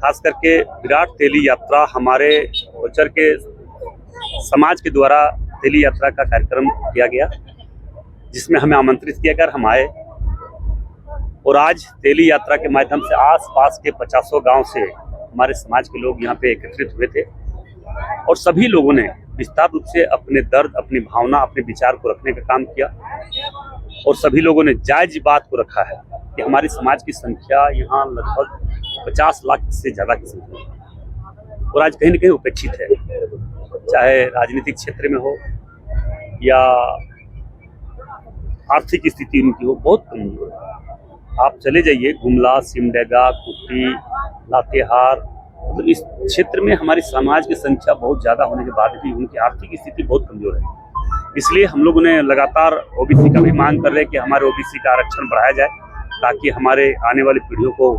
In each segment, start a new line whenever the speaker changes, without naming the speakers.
खास करके विराट तेली यात्रा हमारे ओचर के समाज के द्वारा तेली यात्रा का कार्यक्रम किया गया, जिसमें हमें आमंत्रित किया गया, हम आए और आज तेली यात्रा के माध्यम से आसपास के 50 गांव से हमारे समाज के लोग यहाँ पे एकत्रित हुए थे और सभी लोगों ने विस्तार रूप से अपने दर्द, अपनी भावना, अपने विचार को रखने का काम किया और सभी लोगों ने जायज बात को रखा है कि हमारे समाज की संख्या यहाँ लगभग 50 लाख से ज़्यादा की संख्या और आज कहीं न कहीं उपेक्षित है, चाहे राजनीतिक क्षेत्र में हो या आर्थिक स्थिति उनकी हो, बहुत कमजोर है। आप चले जाइए गुमला, सिमडेगा, कुट्टी, लातेहार, तो इस क्षेत्र में हमारे समाज की संख्या बहुत ज़्यादा होने के बाद भी उनकी आर्थिक स्थिति बहुत कमजोर है। इसलिए हम लोगों ने लगातार ओबीसी का भी मांग कर रहे हैं कि हमारे ओबीसी का आरक्षण बढ़ाया जाए ताकि हमारे आने वाली पीढ़ियों को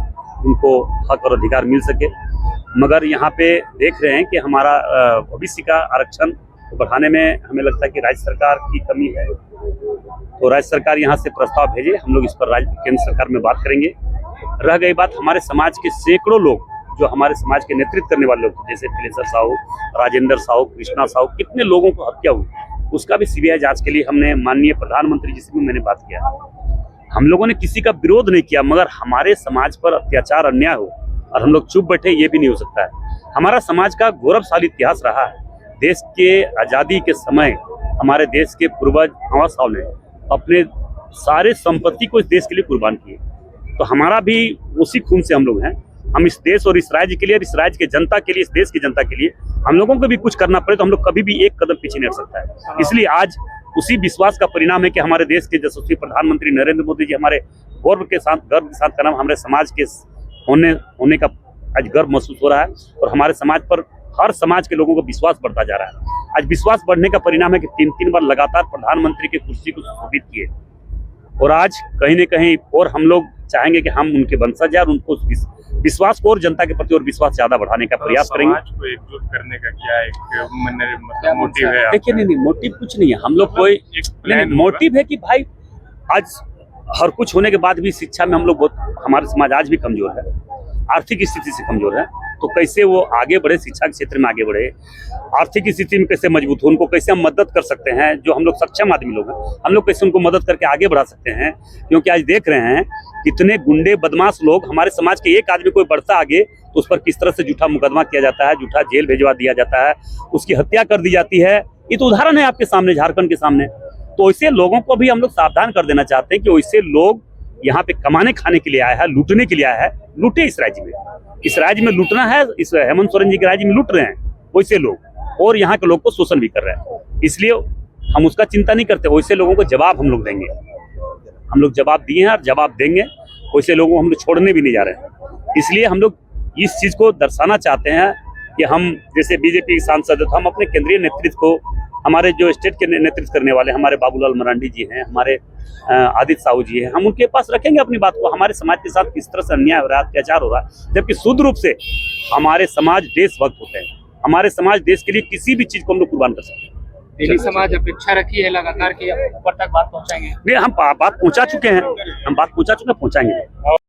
उनको हक और अधिकार मिल सके। मगर यहाँ पे देख रहे हैं कि हमारा ओबीसी का आरक्षण बढ़ाने में हमें लगता है कि राज्य सरकार की कमी है, तो राज्य सरकार यहाँ से प्रस्ताव भेजे, हम लोग इस पर केंद्र सरकार में बात करेंगे। रह गई बात हमारे समाज के सैकड़ों लोग जो हमारे समाज के नेतृत्व करने वाले लोग जैसे तिलेश्वर साहू, राजेंद्र साहू, कृष्णा साहू, कितने लोगों को हत्या हुई, उसका भी सीबीआई जांच के लिए हमने माननीय प्रधानमंत्री जी से भी मैंने बात किया। हम लोगों ने किसी का विरोध नहीं किया, मगर हमारे समाज पर अत्याचार, अन्याय हो और हम लोग चुप बैठे, ये भी नहीं हो सकता है। हमारा समाज का गौरवशाली इतिहास रहा है। देश के आज़ादी के समय हमारे देश के पूर्वज बाबा साहब ने अपने सारे संपत्ति को इस देश के लिए कुर्बान किए, तो हमारा भी उसी खून से हम लोग हैं। हम इस देश और इस राज्य के लिए, इस राज्य के जनता के लिए, इस देश की जनता के लिए हम लोगों को भी कुछ करना पड़े तो हम लोग कभी भी एक कदम पीछे नहीं हट सकता है। इसलिए आज उसी विश्वास का परिणाम है कि हमारे देश के यशस्वी प्रधानमंत्री नरेंद्र मोदी जी हमारे गर्व के साथ का नाम हमारे समाज के होने का आज गर्व महसूस हो रहा है और हमारे समाज पर हर समाज के लोगों को विश्वास बढ़ता जा रहा है। आज विश्वास बढ़ने का परिणाम है कि 3 बार लगातार प्रधानमंत्री की कुर्सी को सुशोभित किए और आज कहीं न कहीं और हम लोग चाहेंगे कि हम उनके वंशज और उनको विश्वास को और जनता के प्रति और विश्वास ज्यादा बढ़ाने का प्रयास करेंगे।
समाज को एकजुट करने का क्या एक मोटिव है?
देखिए नहीं, मोटिव कुछ नहीं है, हम लोग कोई मोटिव है कि भाई आज हर कुछ होने के बाद भी शिक्षा में हम लोग बहुत, हमारे समाज आज भी कमजोर है, आर्थिक स्थिति से कमजोर है, तो कैसे वो आगे बढ़े, शिक्षा के क्षेत्र में आगे बढ़े, आर्थिक स्थिति में कैसे मजबूत हो, उनको कैसे हम मदद कर सकते हैं, जो हम लोग सक्षम आदमी लोग हैं, हम लोग कैसे उनको मदद करके आगे बढ़ा सकते हैं। क्योंकि आज देख रहे हैं कितने गुंडे बदमाश लोग, हमारे समाज के एक आदमी कोई बढ़ता आगे तो उस पर किस तरह से झूठा मुकदमा किया जाता है, झूठा जेल भेजवा दिया जाता है, उसकी हत्या कर दी जाती है। ये तो उदाहरण है आपके सामने, झारखंड के सामने। तो ऐसे लोगों को भी हम लोग सावधान कर देना चाहते हैं कि वैसे लोग यहाँ पे कमाने खाने के लिए आया है, लूटने के लिए आया है, लूटे इस राज्य में। इस राज्य में लूटना है, इस हेमंत सोरेन जी के राज्य में लूट रहे हैं वैसे लोग और यहाँ के लोग को शोषण भी कर रहे हैं। इसलिए हम उसका चिंता नहीं करते, वैसे लोगों को जवाब हम लोग देंगे, हम लोग जवाब दिए हैं और जवाब देंगे। वैसे लोगों को हम लोग छोड़ने भी नहीं जा रहे हैं। इसलिए हम लोग इस चीज को दर्शाना चाहते हैं कि हम जैसे बीजेपी के सांसद हैं तो हम अपने केंद्रीय नेतृत्व को, हमारे जो स्टेट के नेतृत्व करने वाले हमारे बाबूलाल मरांडी जी हैं, हमारे आदित्य साहू जी हैं, हम उनके पास रखेंगे अपनी बात को, हमारे समाज के साथ किस तरह से अन्याय हो रहा है, अत्याचार हो रहा है, जबकि शुद्ध रूप से हमारे समाज देशभक्त होते हैं। हमारे समाज देश के लिए किसी भी चीज को हम लोग कुर्बान कर सकते हैं।
तेली समाज अपेक्षा रखी है लगातार कि ऊपर तक बात पहुंचाएंगे?
नहीं, हम बात पहुंचा चुके हैं, हम बात पहुंचा चुके हैं, पहुंचाएंगे।